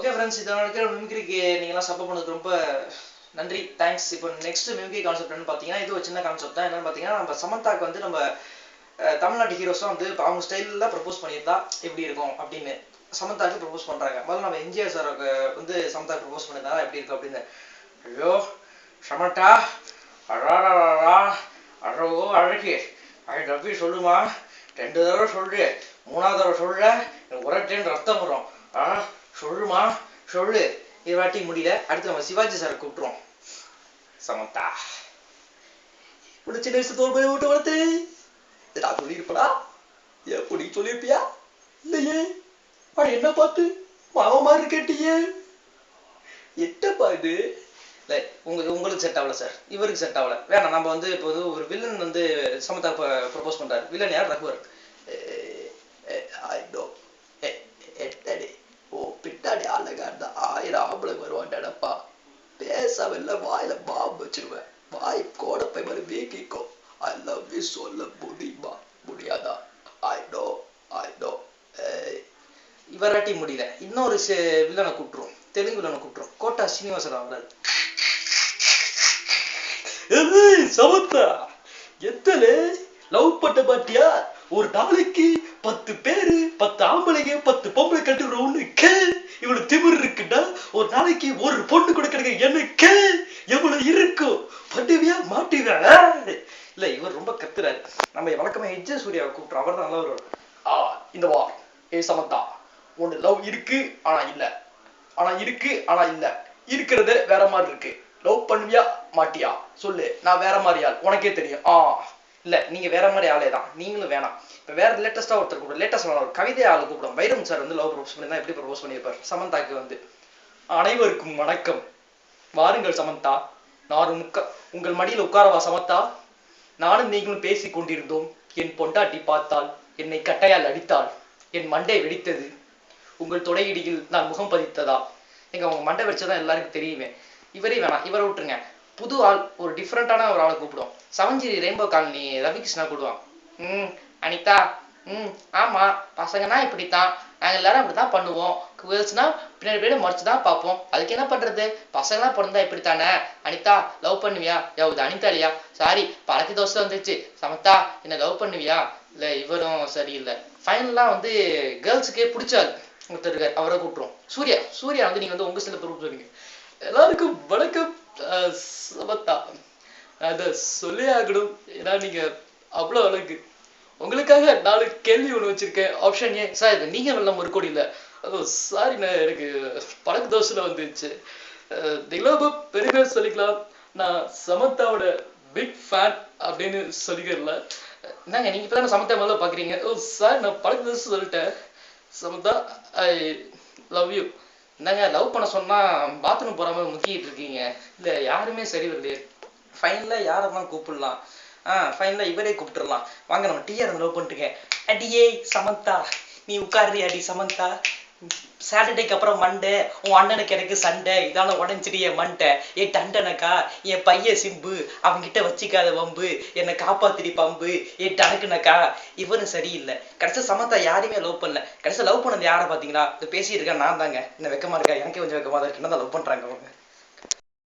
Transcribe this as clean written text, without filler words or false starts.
Okay friends, இதை நடக்கிற மிமிக்ரிக்கு நீங்களாம் சப்போர்ட் பண்ணதுக்கு ரொம்ப நன்றி, தேங்க்ஸ். இப்போ நெக்ஸ்ட் மிமிக்ரி கான்செப்ட் என்னன்னு பார்த்தீங்கன்னா, இது ஒரு சின்ன கான்செப்ட் தான். என்னன்னு பார்த்தீங்கன்னா, நம்ம சமந்தாக்கு வந்து நம்ம தமிழ்நாட்டு ஹீரோஸ்லாம் வந்து அவங்க ஸ்டைலில் ப்ரப்போஸ் பண்ணியிருந்தா எப்படி இருக்கும் அப்படின்னு சமந்தாக்கு ப்ரப்போஸ் பண்ணுறாங்க. முதல்ல நம்ம எம்ஜிஆர் சாருக்கு வந்து சமந்தாக்கு ப்ரப்போஸ் பண்ணியிருந்தா எப்படி இருக்கும் அப்படின்னு. ஐயோ சமந்தா, அழகா அழகோ அழகு, ஐ லவ் யூ சொல்லுமா, 2 தடவை சொல்லு, 3ஆவது தடவை சொல்ல எனக்கு உரட்டேன்னு ரத்தம் வரும். சொல்லுமா சொல்லு. இது வாட்டி முடியல, அடுத்து நம்ம சிவாஜி சார் கூப்பிட்டுருவோம். சமந்தா, சின்ன வயசு தோல் போய் விட்டு வளர்த்து நான் சொல்லியிருப்படா, எப்படி சொல்லியிருப்பியா? இல்லையே, என்ன பார்த்து மாமா மாதிரி கேட்டியே, என்னப்பா இது? இல்லை, உங்களுக்கு செட் ஆகல சார், இவருக்கு செட் ஆகல, வேணாம். நம்ம வந்து இப்போ வந்து ஒரு வில்லன் வந்து சமந்தா ப்ரப்போஸ் பண்றாரு. வில்லன் யார்? ரகுவர். பின்னாடி அழகா இருந்தா 1000 ஆம்பளை வருவான்டப்பா, பேசவில்லை வாயில பாம்பு வச்சிருவேன், வாய் கோடப்பை மாதிரி வீக்கிக்கும். ஐ லவ் யூ சொல்ல முடியுமா? முடியாதா? I know. இவராட்டி முடியல, இன்னொரு வில்லனை கூப்பிட்டுரும், தெலுங்கு வில்லனை கூப்பிட்டுரும். கோட்டா சீனிவாசன் வராது. சமந்தா, எத்தனை லவ் பண்ண பாட்டியா? ஒரு நாளைக்கு 10 பேரு, 10 ஆம்பளைங்க, 10 பொம்பளை கட்டுறவனுக்கு இவ்வளவு திமிர் இருக்குன்னா, ஒரு நாளைக்கு ஒரு பொண்ணு கூட கிடைக்க எனக்கு எவ்வளவு இருக்கும்? பண்ணுவியா மாட்டுவியா? இல்ல, இவர் ரொம்ப கத்துறாரு. நம்ம வழக்கமா எஜ்ஜ சூர்யாவை கூப்பிட்டோம், அவர் தான் நல்லா வருவார். இந்த வா, ஏ சமந்தா, ஒண்ணு லவ் இருக்கு ஆனா இல்ல, ஆனா இருக்கு ஆனா இல்ல, இருக்கிறது வேற மாதிரி இருக்கு. லவ் பண்ணுவியா மாட்டியா சொல்லு, நான் வேற மாதிரி ஆள், உனக்கே தெரியும். இல்ல, நீங்க வேற மாதிரி ஆளே தான், நீங்களும் வேணாம். இப்ப வேற லேட்டஸ்டா ஒருத்தர் கூப்பிடும், லேட்டஸ்ட் ஒரு கவிதை ஆளு கூப்பிடும். வைரம் சார் வந்து லவ் ப்ரப்போஸ் பண்ணி எப்படி ப்ரப்போஸ் பண்ணியிருப்பார் சமந்தாக்கு வந்து. அனைவருக்கும் வணக்கம், வாருங்கள் சமந்தா, நான் உங்கள் மடியில் உட்காரவா சமந்தா? நானும் நீங்களும் பேசி கொண்டிருந்தோம், என் பொண்டாட்டி பார்த்தால் என்னை கட்டையால் அடித்தாள், என் மண்டை வெடித்தது, உங்கள் தொடையிடியில் நான் முகம் பதித்ததா? உங்க மண்டை வெடிச்சதான் எல்லாருக்கும் தெரியுமே. இவரே வேணாம், இவரை விட்டுருங்க. புது ஆள், ஒரு டிஃப்ரெண்டான ஒரு ஆளை கூப்பிடுவோம். சவஞ்சேரி ரெயின்போ காலனி ரவிகிருஷ்ணா கூப்பிடுவான். அனிதா, ஆமா, பசங்கன்னா இப்படித்தான், நாங்க எல்லாரும் அப்படித்தான் பண்ணுவோம், கேர்ள்ஸ்னா பின்னாடி மறைச்சுதான் பார்ப்போம், அதுக்கு என்ன பண்றது, பசங்களாம் பிறந்தா இப்படித்தானே. அனிதா, லவ் பண்ணுவியா? இது அனிதா இல்லையா? சாரி, பழக்க தோசை வந்துச்சு. சமந்தா, என்ன லவ் பண்ணுவியா? இல்ல, இவரும் சரியில்லை. ஃபைனலா வந்து கேர்ள்ஸுக்கே பிடிச்சாரு ஒருத்தர் இருக்காரு, அவரை கூப்பிட்டுரும். சூர்யா வந்து நீங்க வந்து உங்க சில பேர் சொல்லுங்க. எல்லாருக்கும் வணக்கம் சமந்தா, அத சொல்லி ஆகணும், ஏன்னா நீங்க அவ்வளவு அழகு. உங்களுக்காக 4 கேள்வி ஒண்ணு வச்சிருக்கேன். Option A. சார், இது நீங்க வெள்ள ஒரு கோடி இல்ல, சாரிண்ணா, எனக்கு பழக்க தோசைல வந்துச்சு. திலோப பெருமை சொல்லிக்கலாம், நான் சமந்தாவோட பிக் ஃபேன் அப்படின்னு சொல்லிக்கிறல. என்னங்க நீங்க இப்பதானே சமந்தா முதல்ல பாக்குறீங்க? சார், நான் பழக்க தோசை சொல்லிட்டேன். Samantha, I love you. என்னங்க லவ் பண்ண சொன்னா பாத்ரூம் போறாம முக்கிட்டு இருக்கீங்க? இல்ல, யாருமே சரி வரலையே. ஃபைனலா யாரை தான் கூப்பிடலாம்? ஃபைனலா இவரே கூப்பிட்டுடலாம். வாங்க, நம்ம டிஆர் லவ் பண்ணிட்டுங்க. அடியே சமந்தா, நீ உட்காரு அடி சமந்தா. சாட்டர்டேக்கு அப்புறம் மண்டே, உன் அண்ணனுக்கு எனக்கு சண்டை, இதால உடஞ்சிடிய மண்டை. என் டண்டனக்கா, என் பையன் சிம்பு, அவங்கிட்ட வச்சுக்காத வம்பு, என்னை காப்பாத்திரி பம்பு, என் டனக்குனக்கா. இவரும் சரியில்லை. கடைசி சமந்தா யாரையுமே லவ் பண்ணல. கடைசி லவ் பண்ணது யாரை பாத்தீங்களா? பேசிட்டு இருக்கா நான் தாங்க. என்ன வெக்கமா இருக்கா? எனக்கே கொஞ்சம் வெக்கமா தான் இருக்கு. என்ன லவ் பண்றாங்க அவங்க.